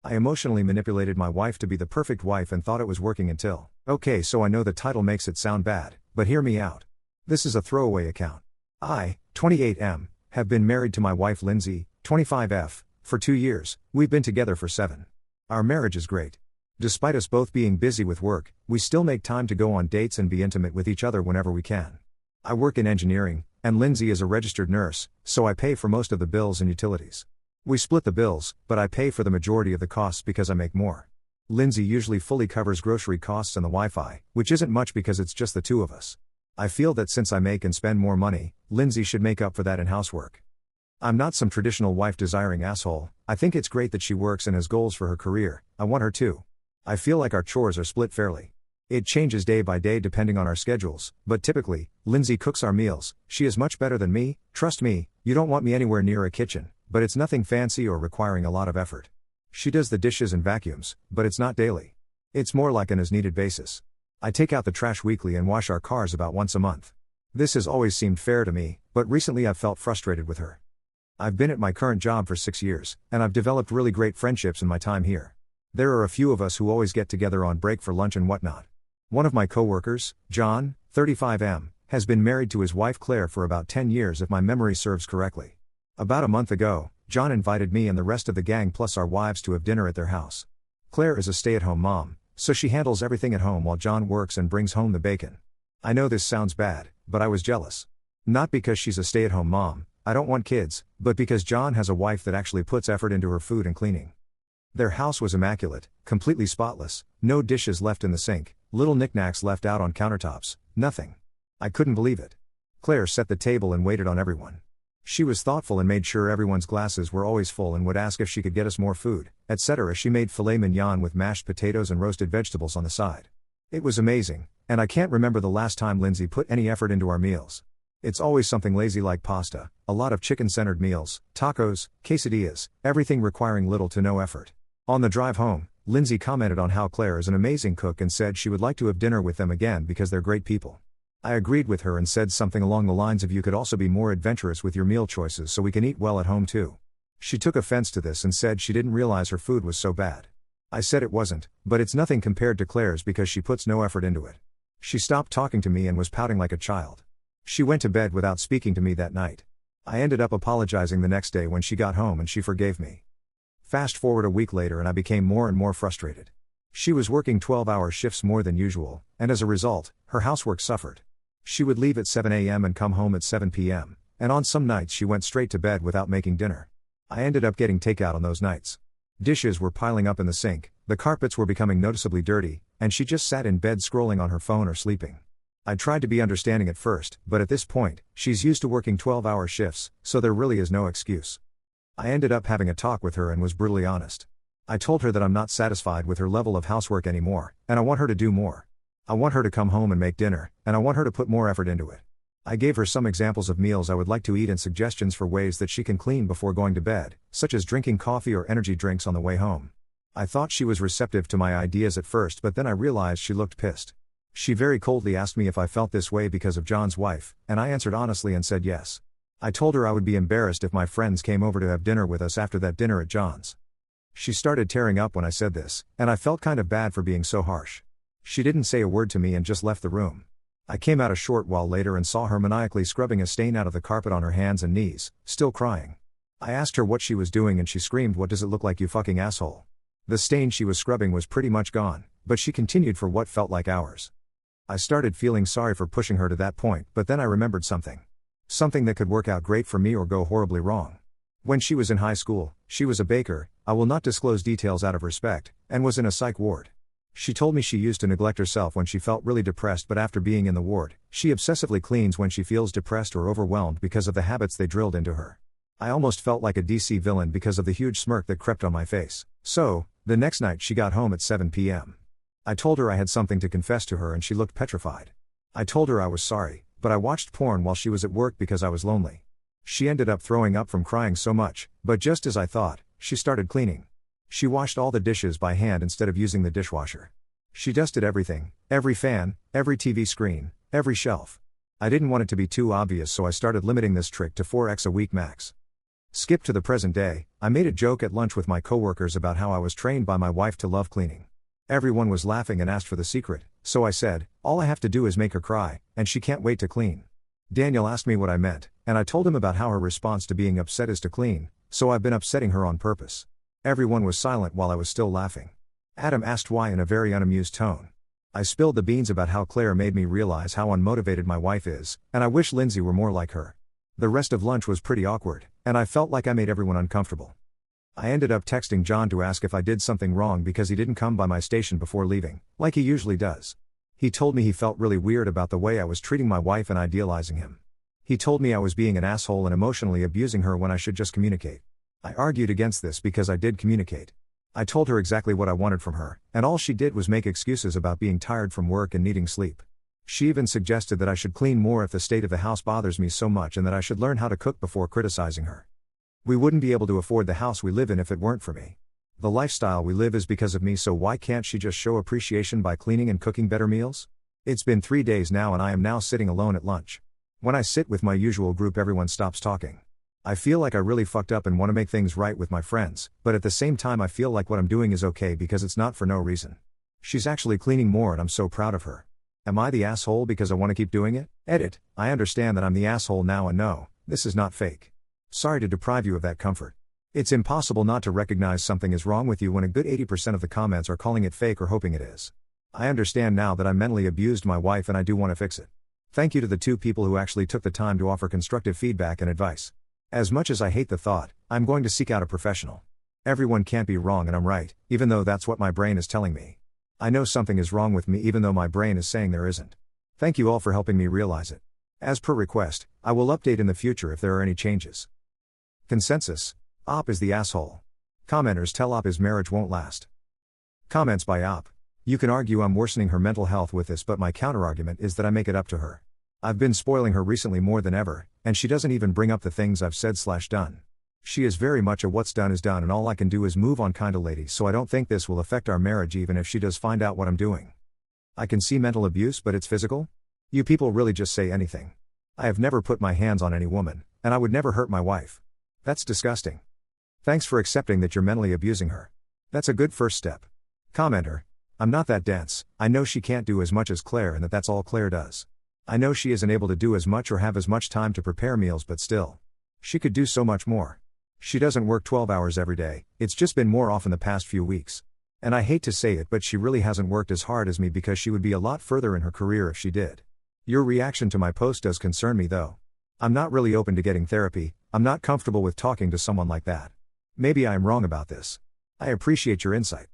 I emotionally manipulated my wife to be the perfect wife and thought it was working until. Okay, so I know the title makes it sound bad, but hear me out. This is a throwaway account. I, 28M, have been married to my wife Lindsay, 25F, for 2 years. We've been together for 7. Our marriage is great. Despite us both being busy with work, we still make time to go on dates and be intimate with each other whenever we can. I work in engineering, and Lindsay is a registered nurse, so I pay for most of the bills and utilities. We split the bills, but I pay for the majority of the costs because I make more. Lindsay usually fully covers grocery costs and the Wi-Fi, which isn't much because it's just the two of us. I feel that since I make and spend more money, Lindsay should make up for that in housework. I'm not some traditional wife-desiring asshole. I think it's great that she works and has goals for her career. I want her to. I feel like our chores are split fairly. It changes day by day depending on our schedules, but typically, Lindsay cooks our meals. She is much better than me. Trust me, you don't want me anywhere near a kitchen, but it's nothing fancy or requiring a lot of effort. She does the dishes and vacuums, but it's not daily. It's more like an as-needed basis. I take out the trash weekly and wash our cars about once a month. This has always seemed fair to me, but recently I've felt frustrated with her. I've been at my current job for 6 years, and I've developed really great friendships in my time here. There are a few of us who always get together on break for lunch and whatnot. One of my coworkers, John, 35M, has been married to his wife Claire for about 10 years if my memory serves correctly. About a month ago, John invited me and the rest of the gang plus our wives to have dinner at their house. Claire is a stay-at-home mom, so she handles everything at home while John works and brings home the bacon. I know this sounds bad, but I was jealous. Not because she's a stay-at-home mom, I don't want kids, but because John has a wife that actually puts effort into her food and cleaning. Their house was immaculate, completely spotless, no dishes left in the sink, little knickknacks left out on countertops, nothing. I couldn't believe it. Claire set the table and waited on everyone. She was thoughtful and made sure everyone's glasses were always full and would ask if she could get us more food, etc. She made filet mignon with mashed potatoes and roasted vegetables on the side. It was amazing, and I can't remember the last time Lindsay put any effort into our meals. It's always something lazy like pasta, a lot of chicken-centered meals, tacos, quesadillas, everything requiring little to no effort. On the drive home, Lindsay commented on how Claire is an amazing cook and said she would like to have dinner with them again because they're great people. I agreed with her and said something along the lines of you could also be more adventurous with your meal choices so we can eat well at home too. She took offense to this and said she didn't realize her food was so bad. I said it wasn't, but it's nothing compared to Claire's because she puts no effort into it. She stopped talking to me and was pouting like a child. She went to bed without speaking to me that night. I ended up apologizing the next day when she got home and she forgave me. Fast forward a week later and I became more and more frustrated. She was working 12-hour shifts more than usual, and as a result, her housework suffered. She would leave at 7 a.m. and come home at 7 p.m., and on some nights she went straight to bed without making dinner. I ended up getting takeout on those nights. Dishes were piling up in the sink, the carpets were becoming noticeably dirty, and she just sat in bed scrolling on her phone or sleeping. I tried to be understanding at first, but at this point, she's used to working 12-hour shifts, so there really is no excuse. I ended up having a talk with her and was brutally honest. I told her that I'm not satisfied with her level of housework anymore, and I want her to do more. I want her to come home and make dinner, and I want her to put more effort into it. I gave her some examples of meals I would like to eat and suggestions for ways that she can clean before going to bed, such as drinking coffee or energy drinks on the way home. I thought she was receptive to my ideas at first, but then I realized she looked pissed. She very coldly asked me if I felt this way because of John's wife, and I answered honestly and said yes. I told her I would be embarrassed if my friends came over to have dinner with us after that dinner at John's. She started tearing up when I said this, and I felt kind of bad for being so harsh. She didn't say a word to me and just left the room. I came out a short while later and saw her maniacally scrubbing a stain out of the carpet on her hands and knees, still crying. I asked her what she was doing and she screamed, "What does it look like, you fucking asshole?" The stain she was scrubbing was pretty much gone, but she continued for what felt like hours. I started feeling sorry for pushing her to that point, but then I remembered something. Something that could work out great for me or go horribly wrong. When she was in high school, she was a baker, I will not disclose details out of respect, and was in a psych ward. She told me she used to neglect herself when she felt really depressed, but after being in the ward, she obsessively cleans when she feels depressed or overwhelmed because of the habits they drilled into her. I almost felt like a DC villain because of the huge smirk that crept on my face. So, the next night she got home at 7 p.m. I told her I had something to confess to her and she looked petrified. I told her I was sorry, but I watched porn while she was at work because I was lonely. She ended up throwing up from crying so much, but just as I thought, she started cleaning. She washed all the dishes by hand instead of using the dishwasher. She dusted everything, every fan, every TV screen, every shelf. I didn't want it to be too obvious, so I started limiting this trick to 4x a week max. Skip to the present day. I made a joke at lunch with my coworkers about how I was trained by my wife to love cleaning. Everyone was laughing and asked for the secret, so I said, all I have to do is make her cry, and she can't wait to clean. Daniel asked me what I meant, and I told him about how her response to being upset is to clean, so I've been upsetting her on purpose. Everyone was silent while I was still laughing. Adam asked why in a very unamused tone. I spilled the beans about how Claire made me realize how unmotivated my wife is, and I wish Lindsay were more like her. The rest of lunch was pretty awkward, and I felt like I made everyone uncomfortable. I ended up texting John to ask if I did something wrong because he didn't come by my station before leaving, like he usually does. He told me he felt really weird about the way I was treating my wife and idealizing him. He told me I was being an asshole and emotionally abusing her when I should just communicate. I argued against this because I did communicate. I told her exactly what I wanted from her, and all she did was make excuses about being tired from work and needing sleep. She even suggested that I should clean more if the state of the house bothers me so much and that I should learn how to cook before criticizing her. We wouldn't be able to afford the house we live in if it weren't for me. The lifestyle we live is because of me, so why can't she just show appreciation by cleaning and cooking better meals? It's been 3 days now and I am now sitting alone at lunch. When I sit with my usual group, everyone stops talking. I feel like I really fucked up and want to make things right with my friends, but at the same time I feel like what I'm doing is okay because it's not for no reason. She's actually cleaning more and I'm so proud of her. Am I the asshole because I want to keep doing it? Edit. I understand that I'm the asshole now and no, this is not fake. Sorry to deprive you of that comfort. It's impossible not to recognize something is wrong with you when a good 80% of the comments are calling it fake or hoping it is. I understand now that I mentally abused my wife and I do want to fix it. Thank you to the 2 people who actually took the time to offer constructive feedback and advice. As much as I hate the thought, I'm going to seek out a professional. Everyone can't be wrong and I'm right, even though that's what my brain is telling me. I know something is wrong with me even though my brain is saying there isn't. Thank you all for helping me realize it. As per request, I will update in the future if there are any changes. Consensus. Op is the asshole. Commenters tell Op his marriage won't last. Comments by Op. You can argue I'm worsening her mental health with this, but my counterargument is that I make it up to her. I've been spoiling her recently more than ever, and she doesn't even bring up the things I've said/done. She is very much a what's done is done and all I can do is move on kinda lady, so I don't think this will affect our marriage even if she does find out what I'm doing. I can see mental abuse, but it's physical? You people really just say anything. I have never put my hands on any woman, and I would never hurt my wife. That's disgusting. Thanks for accepting that you're mentally abusing her. That's a good first step. Commenter. I'm not that dense. I know she can't do as much as Claire and that's all Claire does. I know she isn't able to do as much or have as much time to prepare meals, but still. She could do so much more. She doesn't work 12 hours every day, it's just been more often the past few weeks. And I hate to say it, but she really hasn't worked as hard as me because she would be a lot further in her career if she did. Your reaction to my post does concern me though. I'm not really open to getting therapy, I'm not comfortable with talking to someone like that. Maybe I am wrong about this. I appreciate your insight.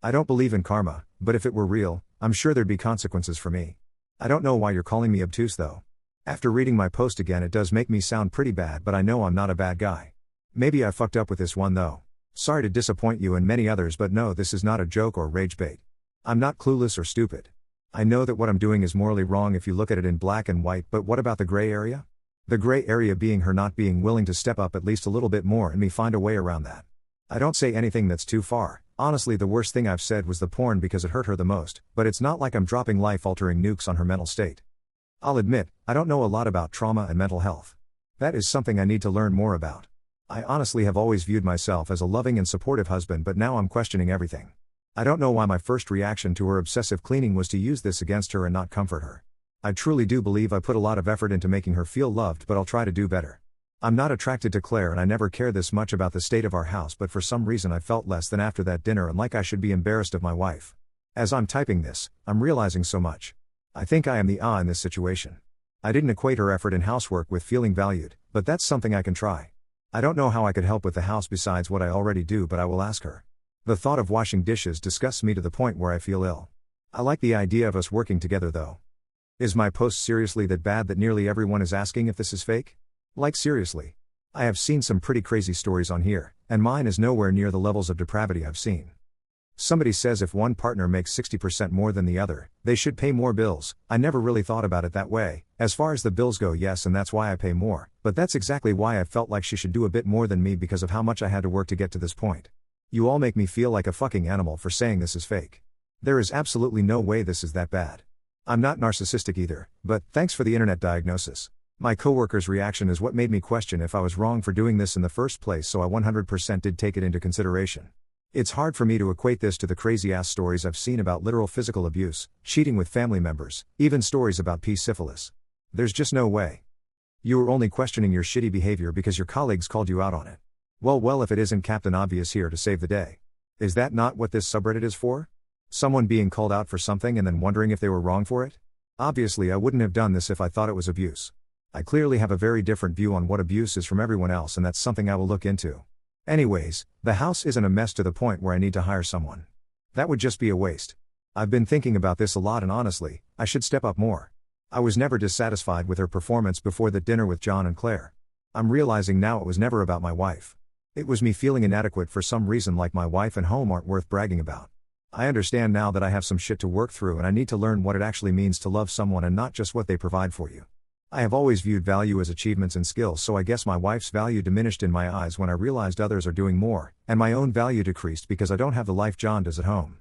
I don't believe in karma, but if it were real, I'm sure there'd be consequences for me. I don't know why you're calling me obtuse though. After reading my post again, it does make me sound pretty bad, but I know I'm not a bad guy. Maybe I fucked up with this one though. Sorry to disappoint you and many others, but no, this is not a joke or rage bait. I'm not clueless or stupid. I know that what I'm doing is morally wrong if you look at it in black and white, but what about the gray area? The gray area being her not being willing to step up at least a little bit more and me find a way around that. I don't say anything that's too far. Honestly, the worst thing I've said was the porn because it hurt her the most, but it's not like I'm dropping life-altering nukes on her mental state. I'll admit, I don't know a lot about trauma and mental health. That is something I need to learn more about. I honestly have always viewed myself as a loving and supportive husband, but now I'm questioning everything. I don't know why my first reaction to her obsessive cleaning was to use this against her and not comfort her. I truly do believe I put a lot of effort into making her feel loved, but I'll try to do better. I'm not attracted to Claire and I never care this much about the state of our house, but for some reason I felt less than after that dinner and like I should be embarrassed of my wife. As I'm typing this, I'm realizing so much. I think I am the in this situation. I didn't equate her effort in housework with feeling valued, but that's something I can try. I don't know how I could help with the house besides what I already do, but I will ask her. The thought of washing dishes disgusts me to the point where I feel ill. I like the idea of us working together though. Is my post seriously that bad that nearly everyone is asking if this is fake? Like seriously. I have seen some pretty crazy stories on here, and mine is nowhere near the levels of depravity I've seen. Somebody says if one partner makes 60% more than the other, they should pay more bills. I never really thought about it that way. As far as the bills go, yes, and that's why I pay more, but that's exactly why I felt like she should do a bit more than me because of how much I had to work to get to this point. You all make me feel like a fucking animal for saying this is fake. There is absolutely no way this is that bad. I'm not narcissistic either, but thanks for the internet diagnosis. My coworker's reaction is what made me question if I was wrong for doing this in the first place, so I 100% did take it into consideration. It's hard for me to equate this to the crazy-ass stories I've seen about literal physical abuse, cheating with family members, even stories about P. syphilis. There's just no way. You were only questioning your shitty behavior because your colleagues called you out on it. Well, if it isn't Captain Obvious here to save the day. Is that not what this subreddit is for? Someone being called out for something and then wondering if they were wrong for it? Obviously, I wouldn't have done this if I thought it was abuse. I clearly have a very different view on what abuse is from everyone else, and that's something I will look into. Anyways, the house isn't a mess to the point where I need to hire someone. That would just be a waste. I've been thinking about this a lot, and honestly, I should step up more. I was never dissatisfied with her performance before that dinner with John and Claire. I'm realizing now it was never about my wife. It was me feeling inadequate for some reason, like my wife and home aren't worth bragging about. I understand now that I have some shit to work through, and I need to learn what it actually means to love someone and not just what they provide for you. I have always viewed value as achievements and skills, so I guess my wife's value diminished in my eyes when I realized others are doing more, and my own value decreased because I don't have the life John does at home.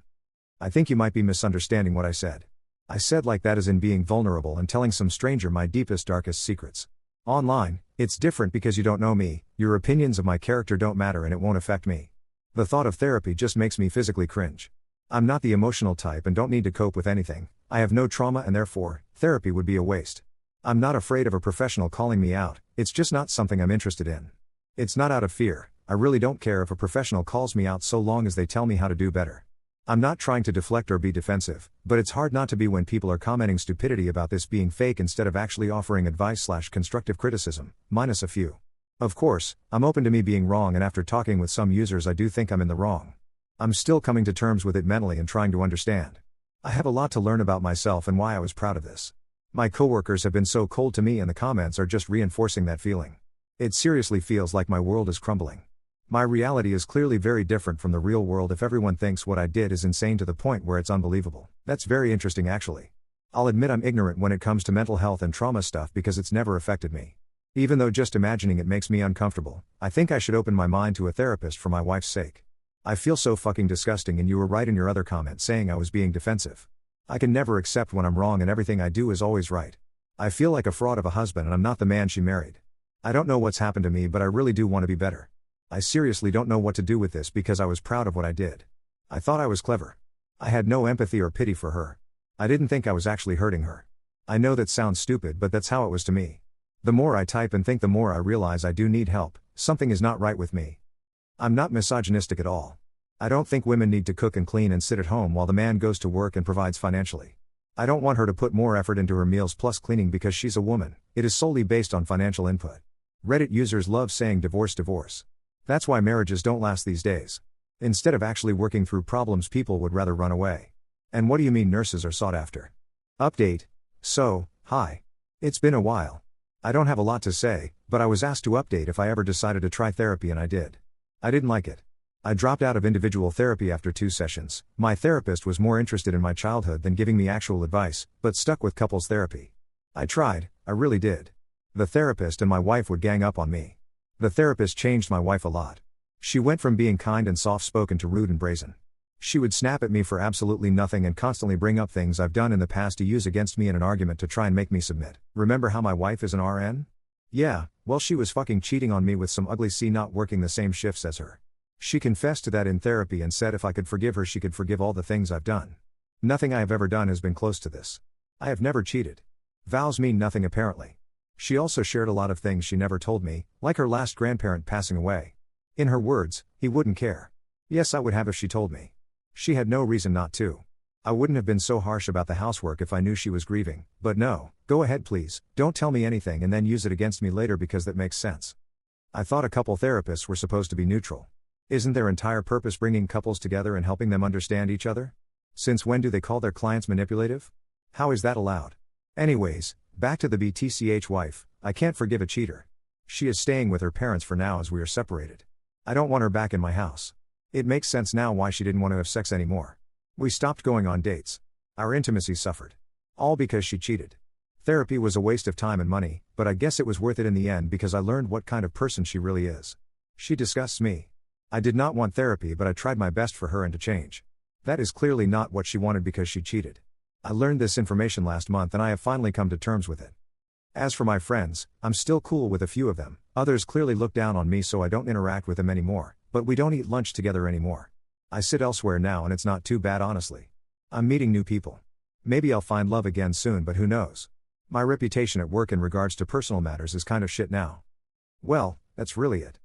I think you might be misunderstanding what I said. I said like that as in being vulnerable and telling some stranger my deepest, darkest secrets. Online, it's different because you don't know me, your opinions of my character don't matter, and it won't affect me. The thought of therapy just makes me physically cringe. I'm not the emotional type and don't need to cope with anything. I have no trauma, and therefore, therapy would be a waste. I'm not afraid of a professional calling me out, it's just not something I'm interested in. It's not out of fear, I really don't care if a professional calls me out so long as they tell me how to do better. I'm not trying to deflect or be defensive, but it's hard not to be when people are commenting stupidity about this being fake instead of actually offering advice/constructive criticism, minus a few. Of course, I'm open to me being wrong, and after talking with some users I do think I'm in the wrong. I'm still coming to terms with it mentally and trying to understand. I have a lot to learn about myself and why I was proud of this. My coworkers have been so cold to me, and the comments are just reinforcing that feeling. It seriously feels like my world is crumbling. My reality is clearly very different from the real world if everyone thinks what I did is insane to the point where it's unbelievable. That's very interesting actually. I'll admit I'm ignorant when it comes to mental health and trauma stuff because it's never affected me. Even though just imagining it makes me uncomfortable, I think I should open my mind to a therapist for my wife's sake. I feel so fucking disgusting, and you were right in your other comment saying I was being defensive. I can never accept when I'm wrong and everything I do is always right. I feel like a fraud of a husband, and I'm not the man she married. I don't know what's happened to me, but I really do want to be better. I seriously don't know what to do with this because I was proud of what I did. I thought I was clever. I had no empathy or pity for her. I didn't think I was actually hurting her. I know that sounds stupid, but that's how it was to me. The more I type and think, the more I realize I do need help. Something is not right with me. I'm not misogynistic at all. I don't think women need to cook and clean and sit at home while the man goes to work and provides financially. I don't want her to put more effort into her meals plus cleaning because she's a woman. It is solely based on financial input. Reddit users love saying divorce, divorce. That's why marriages don't last these days. Instead of actually working through problems, people would rather run away. And what do you mean nurses are sought after? Update. So, hi. It's been a while. I don't have a lot to say, but I was asked to update if I ever decided to try therapy, and I did. I didn't like it. I dropped out of individual therapy after 2 sessions. My therapist was more interested in my childhood than giving me actual advice, but stuck with couples therapy. I tried, I really did. The therapist and my wife would gang up on me. The therapist changed my wife a lot. She went from being kind and soft-spoken to rude and brazen. She would snap at me for absolutely nothing and constantly bring up things I've done in the past to use against me in an argument to try and make me submit. Remember how my wife is an RN? Yeah, well, she was fucking cheating on me with some ugly C not working the same shifts as her. She confessed to that in therapy and said if I could forgive her, she could forgive all the things I've done. Nothing I have ever done has been close to this. I have never cheated. Vows mean nothing apparently. She also shared a lot of things she never told me, like her last grandparent passing away. In her words, he wouldn't care. Yes, I would have if she told me. She had no reason not to. I wouldn't have been so harsh about the housework if I knew she was grieving, but no, go ahead please, don't tell me anything and then use it against me later because that makes sense. I thought a couple therapists were supposed to be neutral. Isn't their entire purpose bringing couples together and helping them understand each other? Since when do they call their clients manipulative? How is that allowed? Anyways, back to the BTCH wife. I can't forgive a cheater. She is staying with her parents for now as we are separated. I don't want her back in my house. It makes sense now why she didn't want to have sex anymore. We stopped going on dates. Our intimacy suffered. All because she cheated. Therapy was a waste of time and money, but I guess it was worth it in the end because I learned what kind of person she really is. She disgusts me. I did not want therapy, but I tried my best for her and to change. That is clearly not what she wanted because she cheated. I learned this information last month and I have finally come to terms with it. As for my friends, I'm still cool with a few of them, others clearly look down on me so I don't interact with them anymore, but we don't eat lunch together anymore. I sit elsewhere now and it's not too bad honestly. I'm meeting new people. Maybe I'll find love again soon, but who knows. My reputation at work in regards to personal matters is kind of shit now. Well, that's really it.